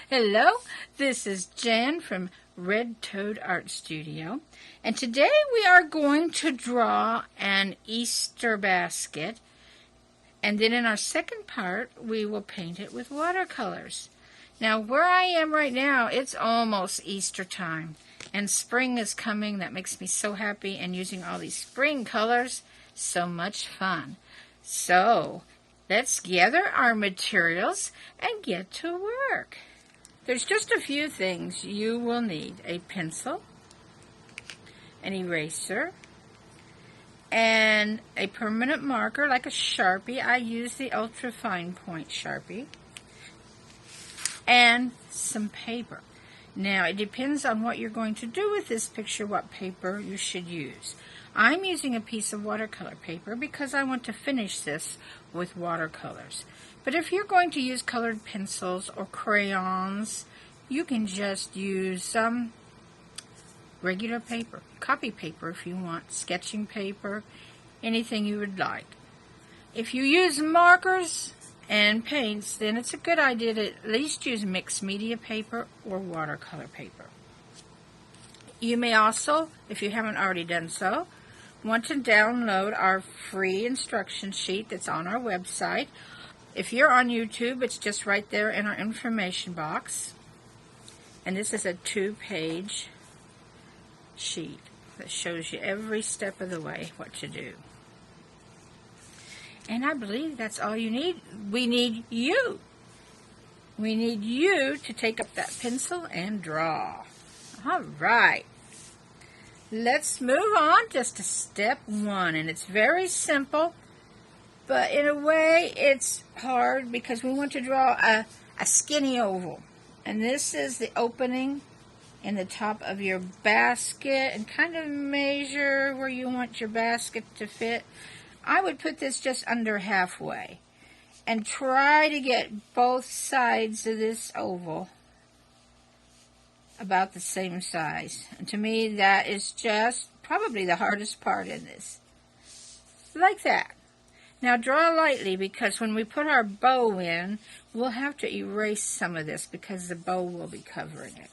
Hello, this is Jan from Red Toad Art Studio, and today we are going to draw an Easter basket, and then in our second part we will paint it with watercolors. Now where I am right now, it's almost Easter time, and spring is coming. That makes me so happy, and using all these spring colors, so much fun. So let's gather our materials and get to work. There's just a few things you will need: a pencil, an eraser, and a permanent marker like a Sharpie. I use the Ultra Fine Point Sharpie, and some paper. Now, it depends on what you're going to do with this picture, what paper you should use. I'm using a piece of watercolor paper because I want to finish this with watercolors. But if you're going to use colored pencils or crayons, you can just use some regular paper, copy paper if you want, sketching paper, anything you would like. If you use markers and paints, then it's a good idea to at least use mixed media paper or watercolor paper. You may also, if you haven't already done so, want to download our free instruction sheet that's on our website. If you're on YouTube, it's just right there in our information box. And this is a 2-page sheet that shows you every step of the way what to do. And I believe that's all you need. We need you. We need you to take up that pencil and draw. All right. Let's move on just to step 1. And it's very simple, but in a way it's hard because we want to draw a skinny oval. And this is the opening in the top of your basket, and kind of measure where you want your basket to fit. I would put this just under halfway and try to get both sides of this oval about the same size. And to me, that is just probably the hardest part in this. Like that. Now draw lightly, because when we put our bow in, we'll have to erase some of this because the bow will be covering it.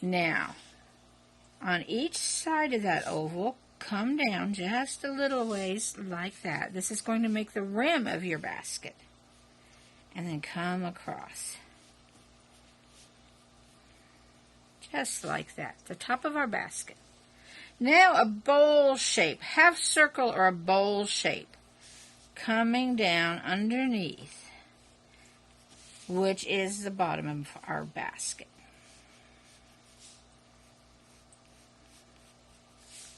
Now, on each side of that oval, come down just a little ways like that. This is going to make the rim of your basket. And then come across. Just like that, the top of our basket. Now a bowl shape, half circle or a bowl shape, coming down underneath, which is the bottom of our basket.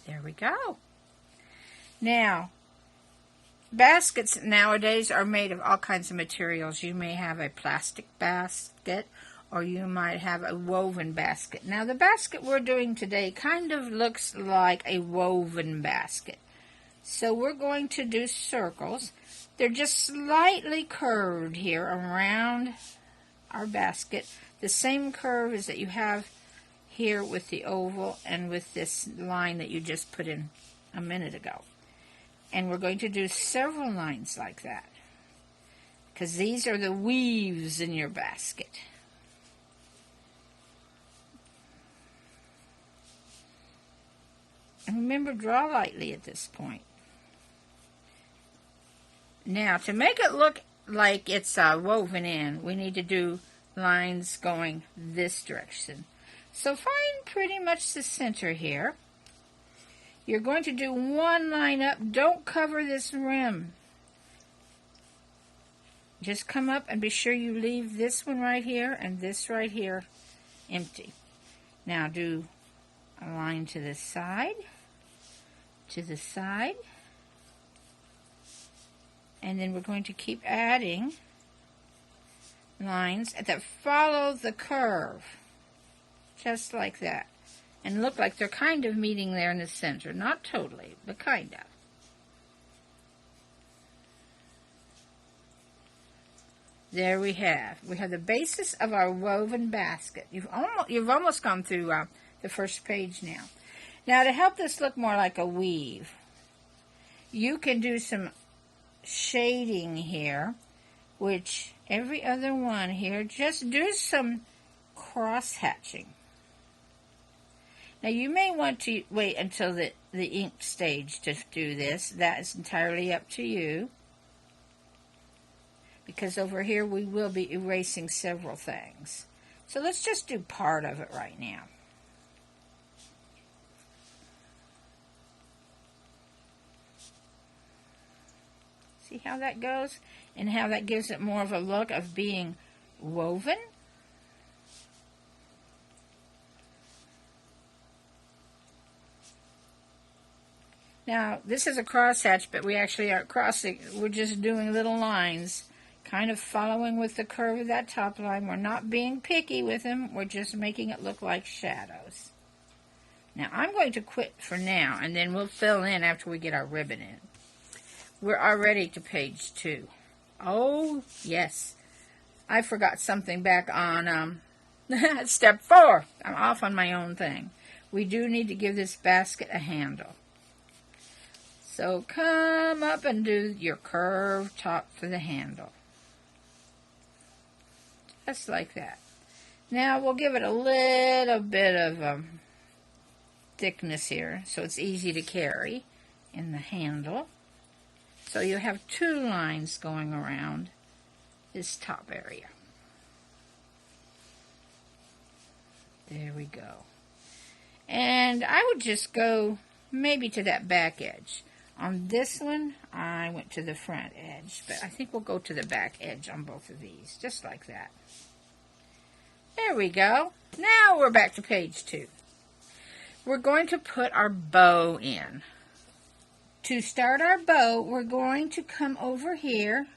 There we go. Now, baskets nowadays are made of all kinds of materials. You may have a plastic basket, or you might have a woven basket. Now, the basket we're doing today kind of looks like a woven basket. So we're going to do circles. They're just slightly curved here around our basket. The same curve as that you have here with the oval and with this line that you just put in a minute ago. And we're going to do several lines like that, because these are the weaves in your basket. And remember, draw lightly at this point. Now, to make it look like it's woven in, we need to do lines going this direction. So find pretty much the center here. You're going to do one line up. Don't cover this rim. Just come up and be sure you leave this one right here and this right here empty. Now do a line to the side, and then we're going to keep adding lines that follow the curve, just like that, and look like they're kind of meeting there in the center. Not totally, but kind of. There we have the basis of our woven basket. You've almost gone through the first page now. Now, to help this look more like a weave, you can do some shading here, which every other one here, just do some cross hatching. Now you may want to wait until the ink stage to do this. That is entirely up to you, because over here we will be erasing several things. So let's just do part of it right now. See how that goes? And how that gives it more of a look of being woven? Now, this is a crosshatch, but we actually aren't crossing. We're just doing little lines, kind of following with the curve of that top line. We're not being picky with them. We're just making it look like shadows. Now, I'm going to quit for now, and then we'll fill in after we get our ribbon in. We're already to page 2. Oh, yes. I forgot something back on step 4. I'm off on my own thing. We do need to give this basket a handle. So come up and do your curved top for the handle. Just like that. Now we'll give it a little bit of thickness here so it's easy to carry in the handle. So you have 2 lines going around this top area. There we go. And I would just go maybe to that back edge. On this one, I went to the front edge, but I think we'll go to the back edge on both of these, just like that. There we go. Now we're back to page 2. We're going to put our bow in. To start our bow, we're going to come over here.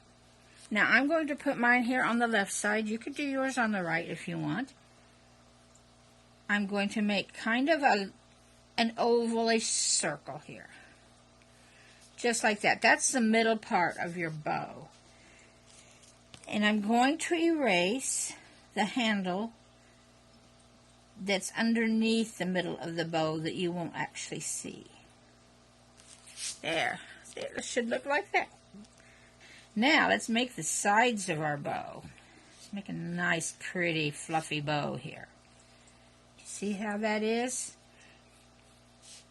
Now, I'm going to put mine here on the left side. You could do yours on the right if you want. I'm going to make kind of an ovalish circle here. Just like that. That's the middle part of your bow. And I'm going to erase the handle that's underneath the middle of the bow that you won't actually see. There. It should look like that. Now, let's make the sides of our bow. Let's make a nice, pretty, fluffy bow here. See how that is?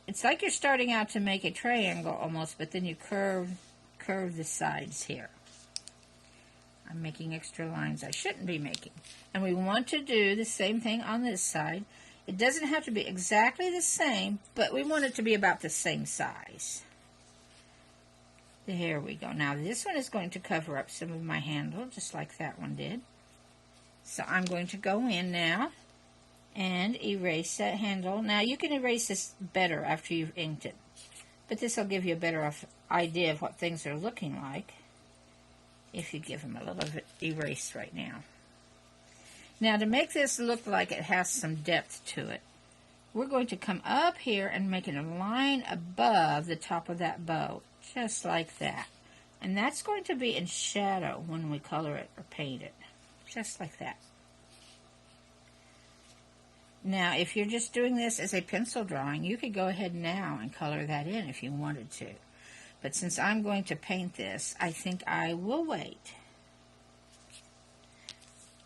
It's like you're starting out to make a triangle almost, but then you curve the sides here. I'm making extra lines I shouldn't be making. And we want to do the same thing on this side. It doesn't have to be exactly the same, but we want it to be about the same size. There we go. Now this one is going to cover up some of my handle, just like that one did. So I'm going to go in now and erase that handle. Now you can erase this better after you've inked it, but this will give you a better idea of what things are looking like if you give them a little bit erase right now. Now to make this look like it has some depth to it, we're going to come up here and make a line above the top of that bow, just like that. And that's going to be in shadow when we color it or paint it, just like that. Now, if you're just doing this as a pencil drawing, you could go ahead now and color that in if you wanted to. But since I'm going to paint this, I think I will wait.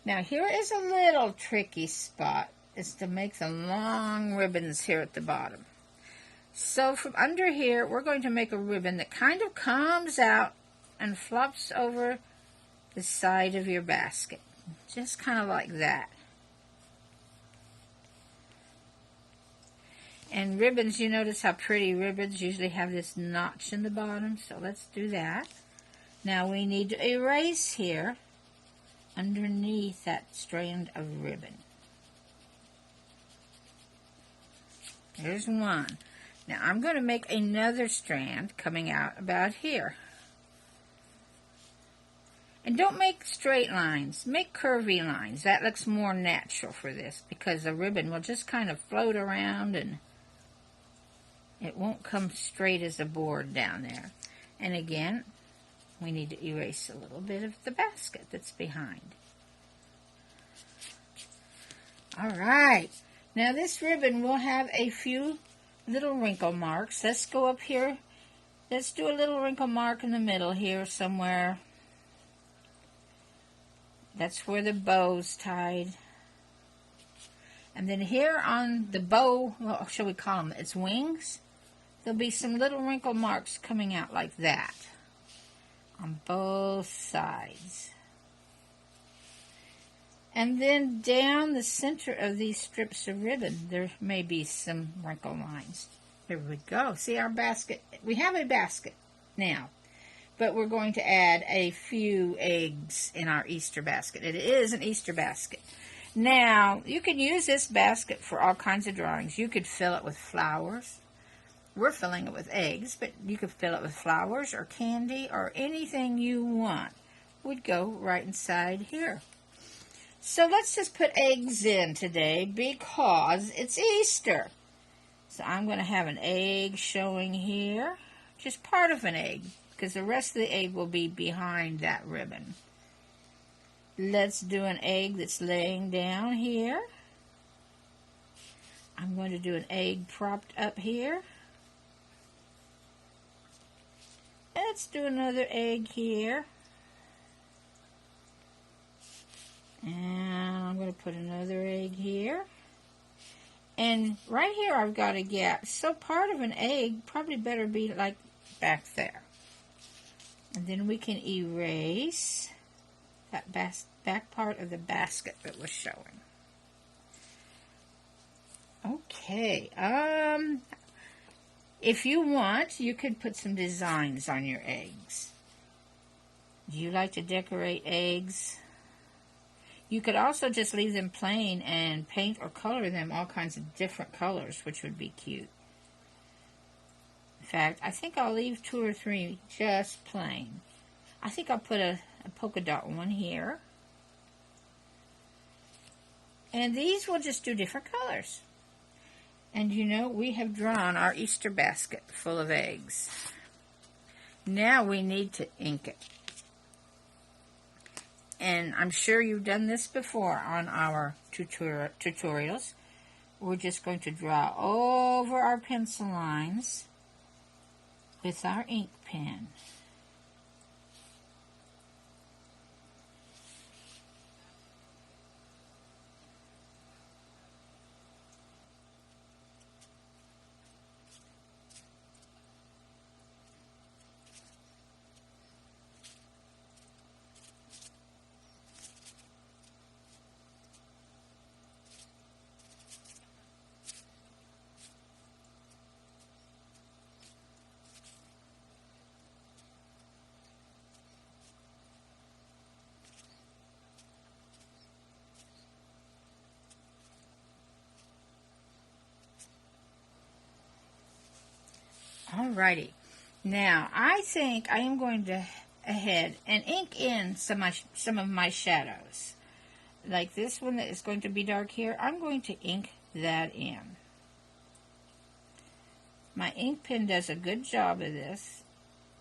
Now, here is a little tricky spot, is to make the long ribbons here at the bottom. So from under here, we're going to make a ribbon that kind of comes out and flops over the side of your basket. Just kind of like that. And ribbons, you notice how pretty ribbons usually have this notch in the bottom, so let's do that. Now we need to erase here underneath that strand of ribbon. There's one. Now I'm going to make another strand coming out about here. And don't make straight lines, make curvy lines. That looks more natural for this because the ribbon will just kind of float around and it won't come straight as a board down there. And again, we need to erase a little bit of the basket that's behind. All right. Now this ribbon will have a few little wrinkle marks. Let's go up here. Let's do a little wrinkle mark in the middle here somewhere. That's where the bow's tied. And then here on the bow, what shall we call them? Its wings. There'll be some little wrinkle marks coming out like that on both sides. And then down the center of these strips of ribbon, there may be some wrinkle lines. There we go. See our basket? We have a basket now, but we're going to add a few eggs in our Easter basket. It is an Easter basket. Now, you can use this basket for all kinds of drawings. You could fill it with flowers. We're filling it with eggs, but you could fill it with flowers or candy or anything you want would go right inside here. So let's just put eggs in today because it's Easter. So I'm going to have an egg showing here, just part of an egg, because the rest of the egg will be behind that ribbon. Let's do an egg that's laying down here. I'm going to do an egg propped up here. Let's do another egg here. And I'm going to put another egg here. And right here I've got a gap. So part of an egg probably better be like back there. And then we can erase that back part of the basket that was showing. Okay. If you want, you could put some designs on your eggs. Do you like to decorate eggs? You could also just leave them plain and paint or color them all kinds of different colors, which would be cute. In fact, I think I'll leave 2 or 3 just plain. I think I'll put a polka dot one here. And these will just do different colors. And you know, we have drawn our Easter basket full of eggs. Now we need to ink it. And I'm sure you've done this before on our tutorials. We're just going to draw over our pencil lines with our ink pen. Alrighty. Now, I think I am going to ahead and ink in some of my shadows. Like this one that is going to be dark here, I'm going to ink that in. My ink pen does a good job of this,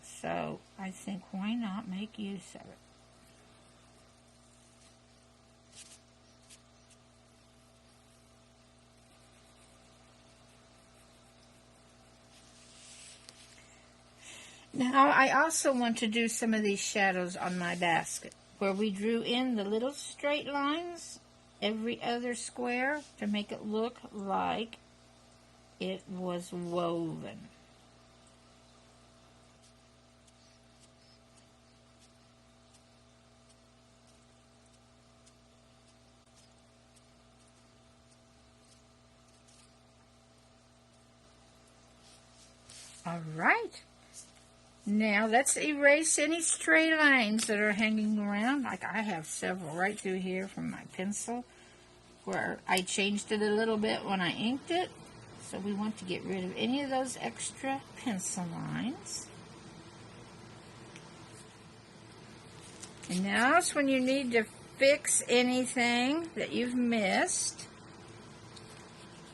so I think why not make use of it. Now, I also want to do some of these shadows on my basket, where we drew in the little straight lines every other square to make it look like it was woven. All right. Now let's erase any stray lines that are hanging around. Like I have several right through here from my pencil where I changed it a little bit when I inked it. So we want to get rid of any of those extra pencil lines. And now is when you need to fix anything that you've missed.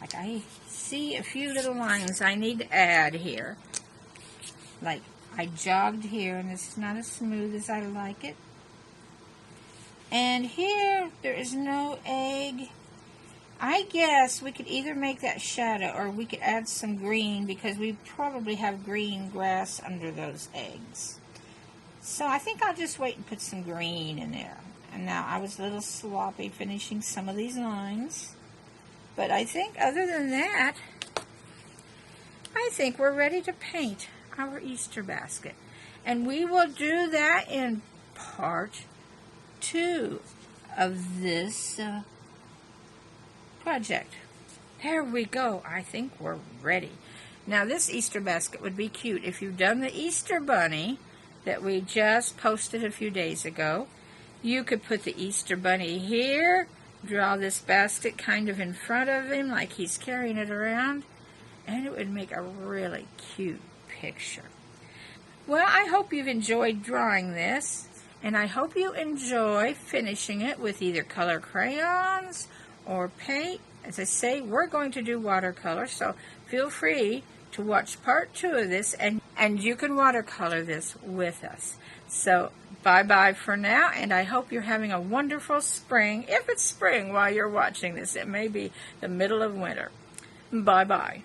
Like I see a few little lines I need to add here. Like I jogged here, and this is not as smooth as I like it. And here, there is no egg. I guess we could either make that shadow, or we could add some green, because we probably have green grass under those eggs. So I think I'll just wait and put some green in there. And now I was a little sloppy finishing some of these lines. But I think other than that, I think we're ready to paint our Easter basket. And we will do that in part 2 of this project. There we go. I think we're ready. Now this Easter basket would be cute if you've done the Easter bunny that we just posted a few days ago. You could put the Easter bunny here, draw this basket kind of in front of him like he's carrying it around, and it would make a really cute picture. Well, I hope you've enjoyed drawing this, and I hope you enjoy finishing it with either color crayons or paint. As I say, we're going to do watercolor, so feel free to watch part 2 of this, and you can watercolor this with us. So, bye-bye for now, and I hope you're having a wonderful spring. If it's spring while you're watching this, it may be the middle of winter. Bye-bye.